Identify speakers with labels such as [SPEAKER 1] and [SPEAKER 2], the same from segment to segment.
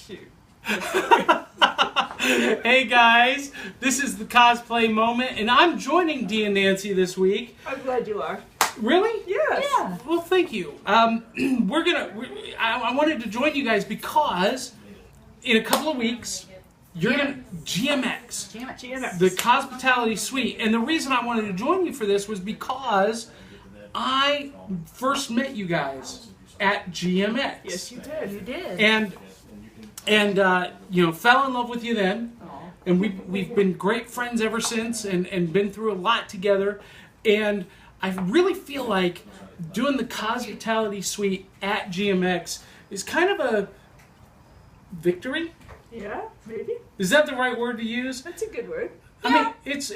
[SPEAKER 1] Shoot.
[SPEAKER 2] Hey guys, this is the cosplay moment, and I'm joining Dee and Nancy this week.
[SPEAKER 1] I'm glad you are.
[SPEAKER 2] Really?
[SPEAKER 1] Yes.
[SPEAKER 2] Yeah. Well, thank you. I wanted to join you guys because in a couple of weeks you're gonna GMX, the Cospitality Suite, and the reason I wanted to join you for this was because I first met you guys at GMX.
[SPEAKER 1] Yes, you did.
[SPEAKER 3] You did.
[SPEAKER 2] And you know, fell in love with you then, and we've been great friends ever since, and been through a lot together. And I really feel like doing the Cospitality Suite at GMX is kind of a victory.
[SPEAKER 1] Yeah, maybe.
[SPEAKER 2] Is that the right word to use?
[SPEAKER 1] That's a good word.
[SPEAKER 2] I mean, it's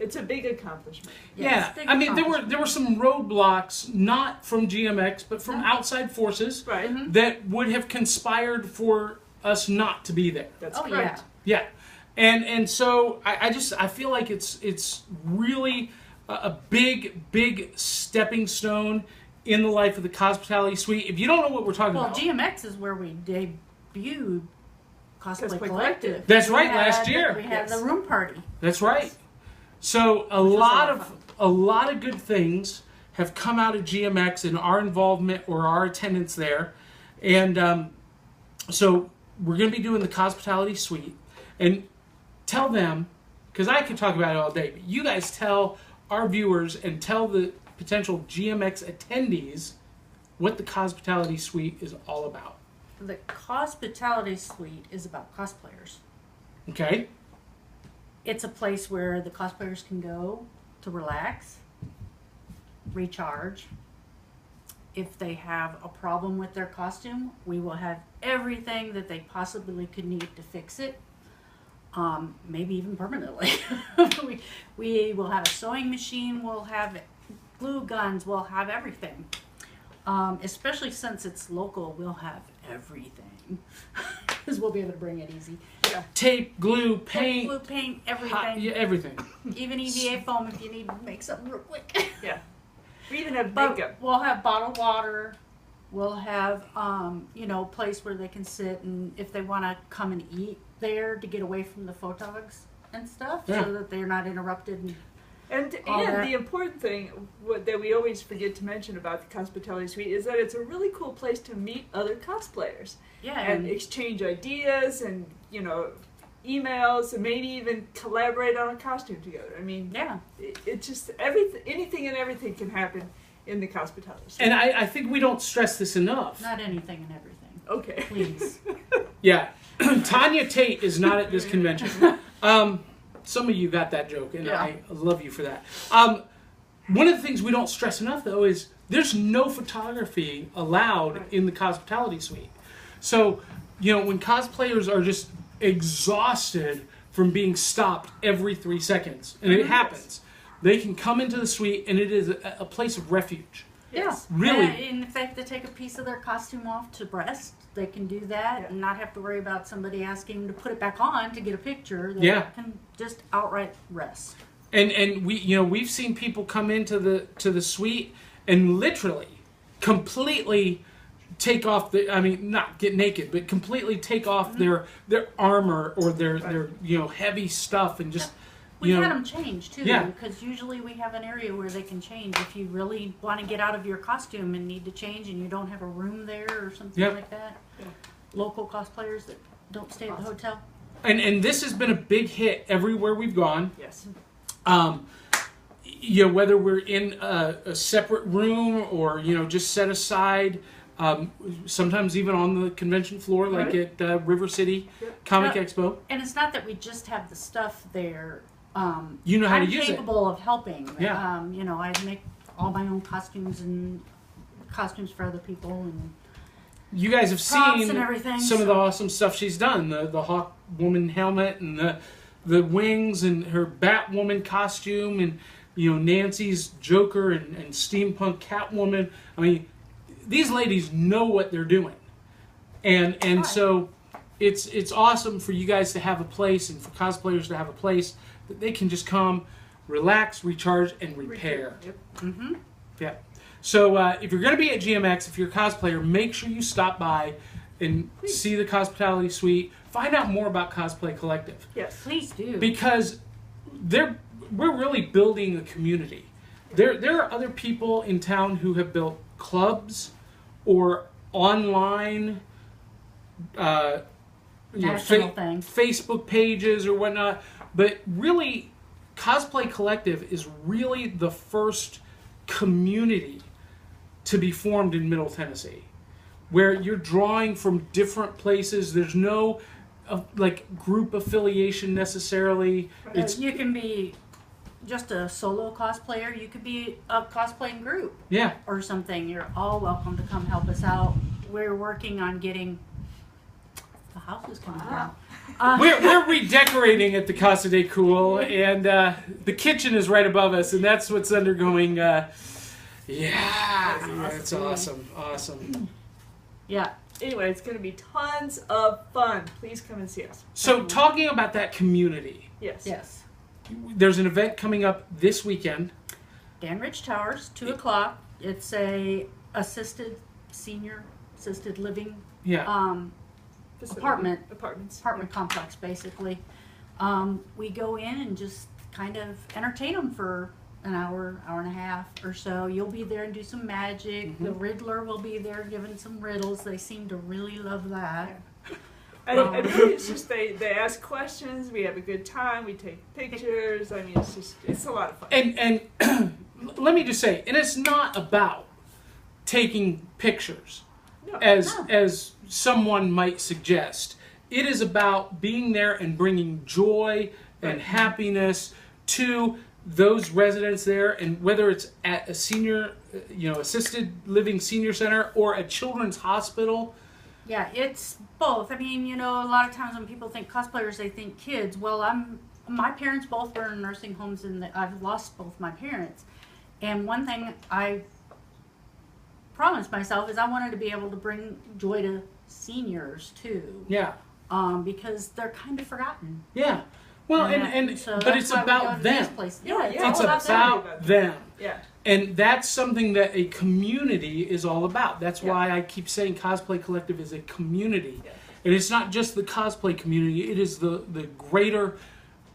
[SPEAKER 1] It's a big accomplishment.
[SPEAKER 2] yeah.
[SPEAKER 3] Big
[SPEAKER 2] I mean, there were some roadblocks, not from GMX, but from outside forces,
[SPEAKER 1] Right.
[SPEAKER 3] Mm-hmm.
[SPEAKER 2] that would have conspired for us not to be there.
[SPEAKER 1] That's
[SPEAKER 3] Oh,
[SPEAKER 1] correct.
[SPEAKER 2] Yeah, and so I feel like it's really a big stepping stone in the life of the Cospitality Suite. If you don't know what we're talking about,
[SPEAKER 3] GMX is where we debuted Cosplay
[SPEAKER 1] Cosplay
[SPEAKER 3] Collective.
[SPEAKER 2] That's right, last year.
[SPEAKER 3] We had
[SPEAKER 1] Yes.
[SPEAKER 3] the room party.
[SPEAKER 2] that's right. So a lot of good things have come out of GMX and our involvement or our attendance there, and so we're going to be doing the Cospitality Suite. And tell them, because I could talk about it all day, but you guys tell our viewers and tell the potential GMX attendees what the Cospitality Suite is all about.
[SPEAKER 3] The Cospitality Suite is about cosplayers.
[SPEAKER 2] Okay?
[SPEAKER 3] It's a place where the cosplayers can go to relax, recharge. If they have a problem with their costume, we will have everything that they possibly could need to fix it. Maybe even permanently. we will have a sewing machine, we'll have glue guns, we'll have everything. Especially since it's local, we'll have everything. Because we'll be able to bring it easy.
[SPEAKER 1] Yeah.
[SPEAKER 2] Tape, glue, paint.
[SPEAKER 3] Glue, paint, everything.
[SPEAKER 2] Yeah, everything.
[SPEAKER 3] Even EVA foam if you need to make something real quick.
[SPEAKER 1] Yeah. We even have
[SPEAKER 3] But
[SPEAKER 1] makeup.
[SPEAKER 3] we'll have bottled water. We'll have, place where they can sit, and if they want to come and eat there to get away from the photogs and stuff,
[SPEAKER 2] Yeah.
[SPEAKER 3] so that they're not interrupted.
[SPEAKER 1] And
[SPEAKER 3] all that.
[SPEAKER 1] the important thing that we always forget to mention about the Cospitality Suite is that it's a really cool place to meet other cosplayers
[SPEAKER 3] Yeah,
[SPEAKER 1] and exchange ideas and, emails and maybe even collaborate on a costume together. I mean,
[SPEAKER 3] yeah.
[SPEAKER 1] it's just anything and everything can happen in the Cospitality Suite.
[SPEAKER 2] And I think we don't stress this enough.
[SPEAKER 3] Not anything and everything.
[SPEAKER 1] Okay.
[SPEAKER 3] Please.
[SPEAKER 2] Yeah. Tanya Tate is not at this convention. Some of you got that joke, and
[SPEAKER 3] Yeah.
[SPEAKER 2] I love you for that. One of the things we don't stress enough, though, is there's no photography allowed in the Cospitality Suite. So, when cosplayers are just exhausted from being stopped every 3 seconds, and it happens, they can come into the suite, and it is a place of refuge.
[SPEAKER 1] Yes.
[SPEAKER 2] Really.
[SPEAKER 3] And if they have to take a piece of their costume off to rest, they can do that and not have to worry about somebody asking them to put it back on to get a picture. They can just outright rest.
[SPEAKER 2] And we've seen people come into the suite and literally completely take off not get naked, but completely take off their armor or their heavy stuff and just
[SPEAKER 3] We've had them change too,
[SPEAKER 2] Yeah.
[SPEAKER 3] because usually we have an area where they can change if you really want to get out of your costume and need to change and you don't have a room there or something like that.
[SPEAKER 1] Yeah.
[SPEAKER 3] Local cosplayers that don't stay at the hotel.
[SPEAKER 2] and this has been a big hit everywhere we've gone.
[SPEAKER 1] Yes.
[SPEAKER 2] Whether we're in a separate room or just set aside, sometimes even on the convention floor, like
[SPEAKER 1] Right.
[SPEAKER 2] at River City Comic Expo.
[SPEAKER 3] And it's not that we just have the stuff there.
[SPEAKER 2] You know how to
[SPEAKER 3] I'm
[SPEAKER 2] use it.
[SPEAKER 3] capable of helping.
[SPEAKER 2] Yeah.
[SPEAKER 3] I make all my own costumes and costumes for other people, and
[SPEAKER 2] You guys have
[SPEAKER 3] props
[SPEAKER 2] seen
[SPEAKER 3] and everything,
[SPEAKER 2] some of the awesome stuff she's done. The Hawk Woman helmet and the wings and her Batwoman costume and Nancy's Joker and steampunk Catwoman. I mean, these ladies know what they're doing, and so it's awesome for you guys to have a place and for cosplayers to have a place that they can just come, relax, recharge, and repair.
[SPEAKER 1] Yep.
[SPEAKER 3] Mm-hmm.
[SPEAKER 2] Yeah. So if you're going to be at GMX, if you're a cosplayer, make sure you stop by and see the Cospitality Suite. Find out more about Cosplay Collective.
[SPEAKER 1] Yes.
[SPEAKER 3] Please do.
[SPEAKER 2] Because we're really building a community. There are other people in town who have built clubs or online
[SPEAKER 3] National thing.
[SPEAKER 2] Facebook pages or whatnot. But really, Cosplay Collective is really the first community to be formed in Middle Tennessee, where you're drawing from different places. There's no group affiliation necessarily.
[SPEAKER 3] You can be just a solo cosplayer. You could be a cosplaying group.
[SPEAKER 2] Yeah.
[SPEAKER 3] Or something. You're all welcome to come help us out. We're working on getting the houses coming down.
[SPEAKER 2] We're redecorating at the Casa de Cool, and the kitchen is right above us, and that's what's undergoing. It's awesome.
[SPEAKER 3] Yeah.
[SPEAKER 1] Anyway, it's going to be tons of fun. Please come and see us.
[SPEAKER 2] So, talking about that community,
[SPEAKER 1] Yes.
[SPEAKER 2] there's an event coming up this weekend.
[SPEAKER 3] Danridge Towers, 2 o'clock. It's a senior assisted living
[SPEAKER 1] Facility.
[SPEAKER 3] apartment complex, basically. We go in and just kind of entertain them for an hour and a half or so. You'll be there and do some magic.
[SPEAKER 2] Mm-hmm.
[SPEAKER 3] The Riddler will be there giving some riddles. They seem to really love that.
[SPEAKER 1] And really, it's just they ask questions. We have a good time. We take pictures. I mean, it's a lot of fun.
[SPEAKER 2] And let me just say, and it's not about taking pictures, as someone might suggest. It is about being there and bringing joy and happiness to those residents there, and whether it's at a senior, assisted living senior center or a children's hospital.
[SPEAKER 3] Yeah, it's both. I mean, a lot of times when people think cosplayers, they think kids. Well, my parents both were in nursing homes, and I've lost both my parents. And one thing I promised myself is I wanted to be able to bring joy to seniors too.
[SPEAKER 2] Yeah.
[SPEAKER 3] Because they're kind of forgotten.
[SPEAKER 2] Yeah. Well,
[SPEAKER 3] so
[SPEAKER 2] but it's about them.
[SPEAKER 1] Yeah,
[SPEAKER 2] It's about them.
[SPEAKER 1] Yeah.
[SPEAKER 2] And that's something that a community is all about. That's why I keep saying Cosplay Collective is a community.
[SPEAKER 1] Yeah.
[SPEAKER 2] And it's not just the cosplay community, it is the greater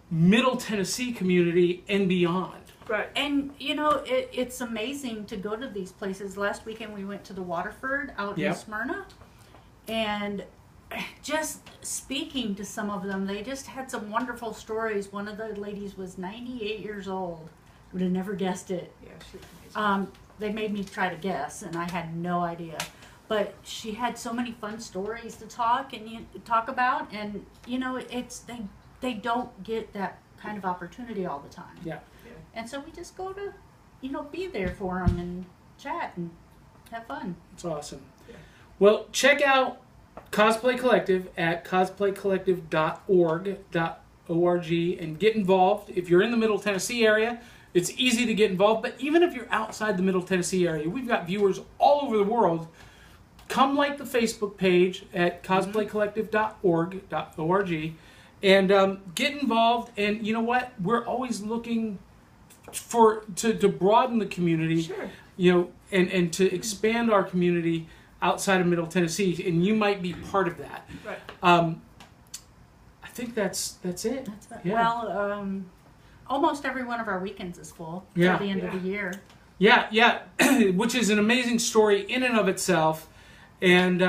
[SPEAKER 2] Middle Tennessee community and beyond.
[SPEAKER 1] Right.
[SPEAKER 3] And, it's amazing to go to these places. Last weekend we went to the Waterford out in Smyrna. And just speaking to some of them, they just had some wonderful stories. One of the ladies was 98 years old. Would have never guessed it.
[SPEAKER 1] Yeah, she's amazing.
[SPEAKER 3] They made me try to guess, and I had no idea. But she had so many fun stories to talk about, and it's they don't get that kind of opportunity all the time.
[SPEAKER 2] Yeah.
[SPEAKER 3] And so we just go to, be there for them and chat and have fun.
[SPEAKER 2] It's awesome.
[SPEAKER 1] Yeah.
[SPEAKER 2] Well, check out Cosplay Collective at cosplaycollective.org and get involved. If you're in the Middle Tennessee area, it's easy to get involved. But even if you're outside the Middle Tennessee area, we've got viewers all over the world. Come like the Facebook page at cosplaycollective.org and get involved. And you know what? We're always looking to broaden the community, and to expand our community outside of Middle Tennessee, and you might be part of that.
[SPEAKER 1] Right.
[SPEAKER 2] I think that's it.
[SPEAKER 3] That's it.
[SPEAKER 2] Yeah.
[SPEAKER 3] Well, almost every one of our weekends is full
[SPEAKER 2] Yeah.
[SPEAKER 3] at the end of the year.
[SPEAKER 2] Yeah, which is an amazing story in and of itself. And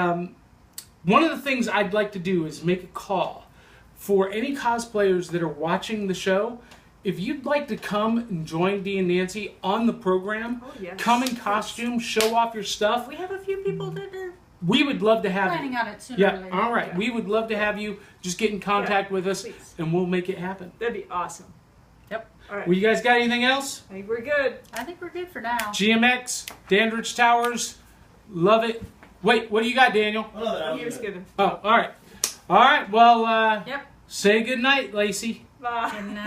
[SPEAKER 2] one of the things I'd like to do is make a call for any cosplayers that are watching the show. If you'd like to come and join Dee and Nancy on the program, come in costume, show off your stuff.
[SPEAKER 3] We have a few people that are
[SPEAKER 2] We would love to have
[SPEAKER 3] planning
[SPEAKER 2] you.
[SPEAKER 3] on it sooner or
[SPEAKER 2] Yeah,
[SPEAKER 3] later.
[SPEAKER 2] all right. We would love to have you. Just get in contact with us,
[SPEAKER 1] please.
[SPEAKER 2] and we'll make it happen.
[SPEAKER 1] That'd be awesome.
[SPEAKER 3] Yep.
[SPEAKER 1] All right.
[SPEAKER 2] Well, you guys got anything else?
[SPEAKER 1] I think we're good.
[SPEAKER 3] I think we're good for now.
[SPEAKER 2] GMX, Danridge Towers, love it. Wait, what do you got, Daniel?
[SPEAKER 1] He was good.
[SPEAKER 2] Oh, all right. All right, well,
[SPEAKER 3] Yep.
[SPEAKER 2] say good night, Lacey.
[SPEAKER 1] Bye.
[SPEAKER 3] And,